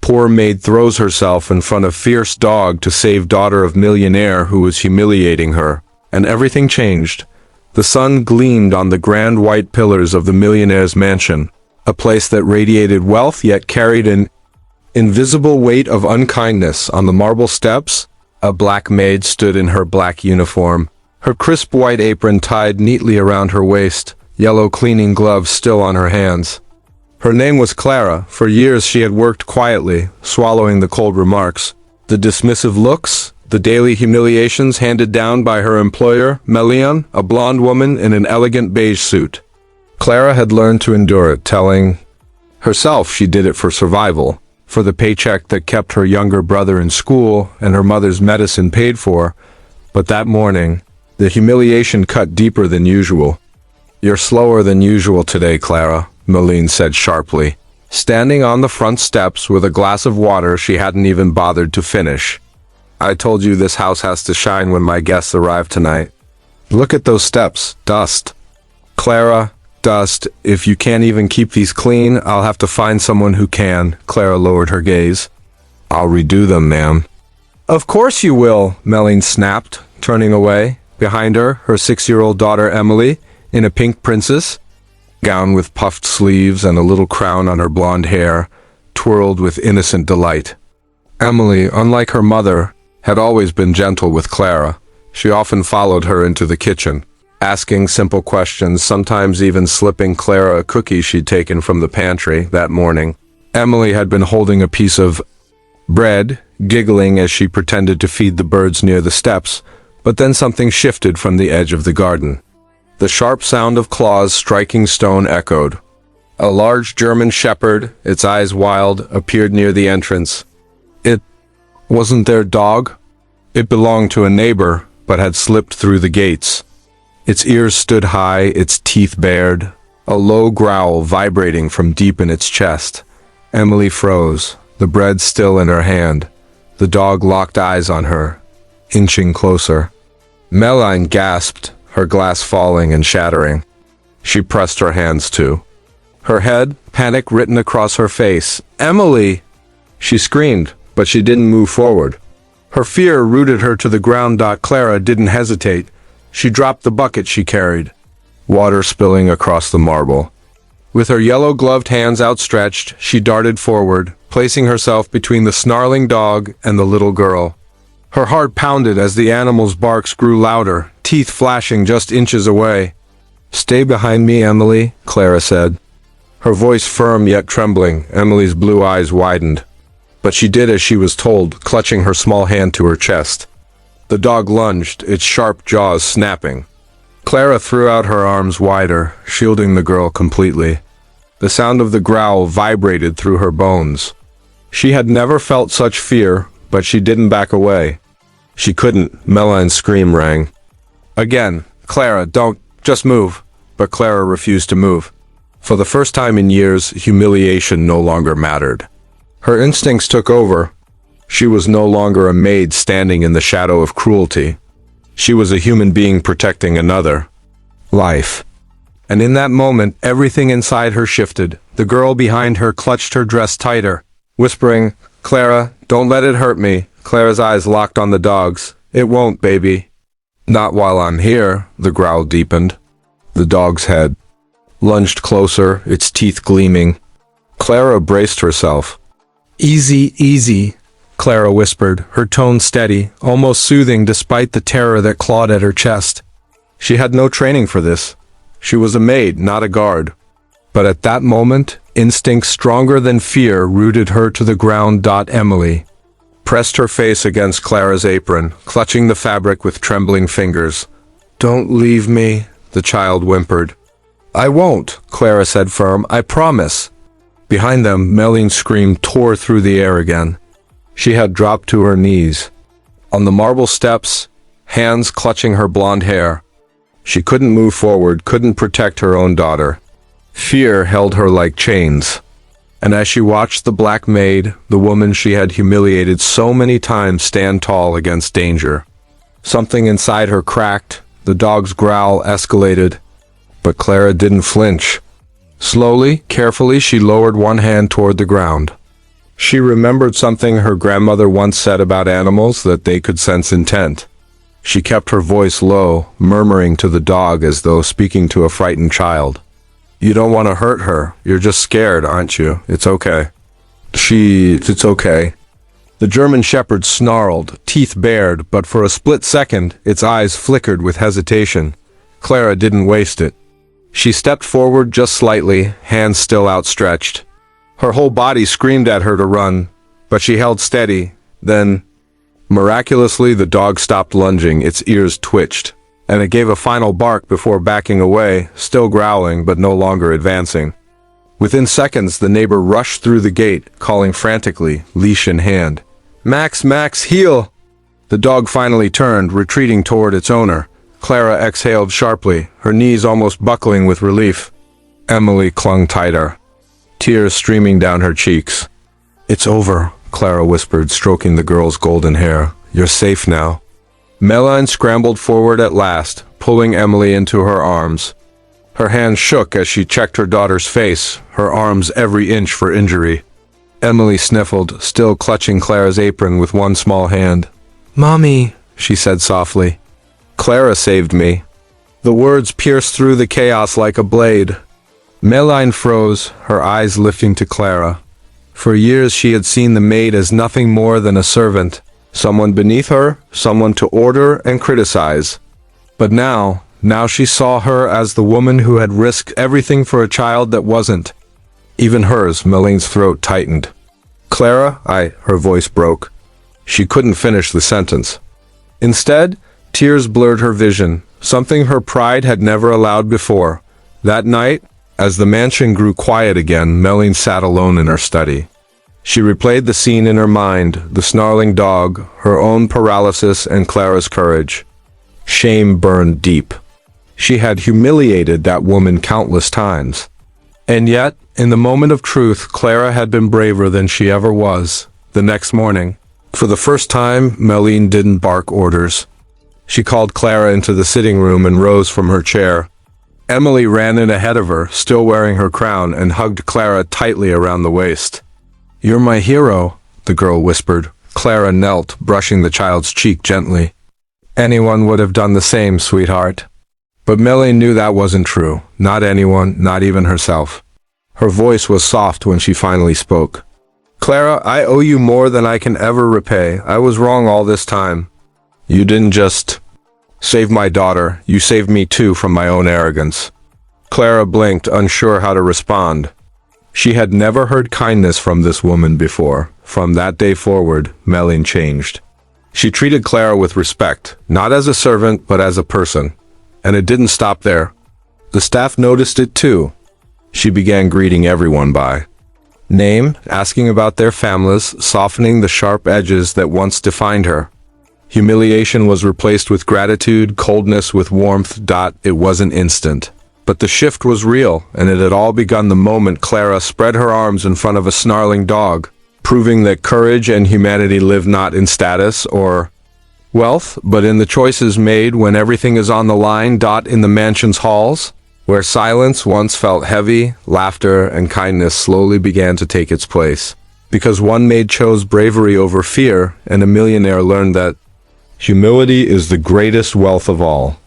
Poor Maid throws herself in front of fierce dog to save daughter of millionaire who was humiliating her, and everything changed. The sun gleamed on the grand white pillars of the millionaire's mansion, a place that radiated wealth yet carried an invisible weight of unkindness. On the marble steps, a black maid stood in her black uniform, her crisp white apron tied neatly around her waist, yellow cleaning gloves still on her hands. Her name was Clara. For years she had worked quietly, swallowing the cold remarks, the dismissive looks, the daily humiliations handed down by her employer, Millionaire, a blonde woman in an elegant beige suit. Clara had learned to endure it, telling herself she did it for survival, for the paycheck that kept her younger brother in school and her mother's medicine paid for. But that morning, the humiliation cut deeper than usual. "You're slower than usual today, Clara," Millionaire said sharply, standing on the front steps with a glass of water she hadn't even bothered to finish. "I told you this house has to shine when my guests arrive tonight. Look at those steps. Dust." "Clara, dust. If you can't even keep these clean, I'll have to find someone who can." Clara lowered her gaze. "I'll redo them, ma'am." "Of course you will," Millionaire snapped, turning away. Behind her, her 6-year-old daughter Emily, in a pink princess gown with puffed sleeves and a little crown on her blonde hair, twirled with innocent delight. Emily, unlike her mother, had always been gentle with Clara. She often followed her into the kitchen, asking simple questions, sometimes even slipping Clara a cookie she'd taken from the pantry that morning. Emily had been holding a piece of bread, giggling as she pretended to feed the birds near the steps, but then something shifted from the edge of the garden. The sharp sound of claws striking stone echoed. A large German shepherd, its eyes wild, appeared near the entrance. It wasn't their dog. It belonged to a neighbor, but had slipped through the gates. Its ears stood high, its teeth bared, a low growl vibrating from deep in its chest. Emily froze, the bread still in her hand. The dog locked eyes on her, inching closer. Millionaire gasped, her glass falling and shattering. She pressed her hands too. Her head, panic written across her face. "Emily!" She screamed, but she didn't move forward. Her fear rooted her to the ground. Clara didn't hesitate. She dropped the bucket she carried, water spilling across the marble. With her yellow-gloved hands outstretched, she darted forward, placing herself between the snarling dog and the little girl. Her heart pounded as the animal's barks grew louder, teeth flashing just inches away. "Stay behind me, Emily," Clara said. Her voice firm yet trembling. Emily's blue eyes widened. But she did as she was told, clutching her small hand to her chest. The dog lunged, its sharp jaws snapping. Clara threw out her arms wider, shielding the girl completely. The sound of the growl vibrated through her bones. She had never felt such fear, but she didn't back away. She couldn't. Millionaire's scream rang. Again, "Clara, don't, just move." But Clara refused to move. For the first time in years, humiliation no longer mattered. Her instincts took over. She was no longer a maid standing in the shadow of cruelty. She was a human being protecting another life. And in that moment, everything inside her shifted. The girl behind her clutched her dress tighter, whispering, "Clara, don't let it hurt me." Clara's eyes locked on the dog's. "It won't, baby." "Not while I'm here," the growl deepened. The dog's head lunged closer, its teeth gleaming. Clara braced herself. "Easy, easy," Clara whispered, her tone steady, almost soothing despite the terror that clawed at her chest. She had no training for this. She was a maid, not a guard. But at that moment, instinct stronger than fear rooted her to the ground. Emily pressed her face against Clara's apron, clutching the fabric with trembling fingers. "Don't leave me," the child whimpered. "I won't," Clara said firm. "I promise." Behind them, Millionaire's scream tore through the air again. She had dropped to her knees. On the marble steps, hands clutching her blonde hair. She couldn't move forward, couldn't protect her own daughter. Fear held her like chains. And as she watched the black maid, the woman she had humiliated so many times, stand tall against danger, something inside her cracked. The dog's growl escalated. But Clara didn't flinch. Slowly, carefully, she lowered one hand toward the ground. She remembered something her grandmother once said about animals, that they could sense intent. She kept her voice low, murmuring to the dog as though speaking to a frightened child. "You don't want to hurt her. You're just scared, aren't you? It's okay." It's okay. The German shepherd snarled, teeth bared, but for a split second, its eyes flickered with hesitation. Clara didn't waste it. She stepped forward just slightly, hands still outstretched. Her whole body screamed at her to run, but she held steady. Then, miraculously, the dog stopped lunging, its ears twitched, and it gave a final bark before backing away, still growling but no longer advancing. Within seconds, the neighbor rushed through the gate, calling frantically, leash in hand. "Max, Max, heel!" The dog finally turned, retreating toward its owner. Clara exhaled sharply, her knees almost buckling with relief. Emily clung tighter, tears streaming down her cheeks. "It's over," Clara whispered, stroking the girl's golden hair. "You're safe now." Meline scrambled forward at last, pulling Emily into her arms. Her hand shook as she checked her daughter's face, her arms every inch for injury. Emily sniffled, still clutching Clara's apron with one small hand. "Mommy," she said softly. "Clara saved me." The words pierced through the chaos like a blade. Meline froze, her eyes lifting to Clara. For years she had seen the maid as nothing more than a servant, someone beneath her, someone to order and criticize. But now she saw her as the woman who had risked everything for a child that wasn't. Even hers. Meline's throat tightened. "Clara, her voice broke. She couldn't finish the sentence. Instead, tears blurred her vision, something her pride had never allowed before. That night, as the mansion grew quiet again, Meline sat alone in her study. She replayed the scene in her mind, the snarling dog, her own paralysis, and Clara's courage. Shame burned deep. She had humiliated that woman countless times. And yet, in the moment of truth, Clara had been braver than she ever was. The next morning, for the first time, Meline didn't bark orders. She called Clara into the sitting room and rose from her chair. Emily ran in ahead of her, still wearing her crown, and hugged Clara tightly around the waist. "You're my hero," the girl whispered. Clara knelt, brushing the child's cheek gently. "Anyone would have done the same, sweetheart." But Meline knew that wasn't true. Not anyone, not even herself. Her voice was soft when she finally spoke. "Clara, I owe you more than I can ever repay. I was wrong all this time. You didn't just save my daughter, you saved me too from my own arrogance." Clara blinked, unsure how to respond. She had never heard kindness from this woman before. From that day forward, Meline changed. She treated Clara with respect, not as a servant, but as a person. And it didn't stop there. The staff noticed it too. She began greeting everyone by name, asking about their families, softening the sharp edges that once defined her. Humiliation was replaced with gratitude, coldness with warmth. It wasn't instant. But the shift was real, and it had all begun the moment Clara spread her arms in front of a snarling dog, proving that courage and humanity live not in status or wealth, but in the choices made when everything is on the line. In the mansion's halls, where silence once felt heavy, laughter and kindness slowly began to take its place. Because one maid chose bravery over fear, and a millionaire learned that humility is the greatest wealth of all.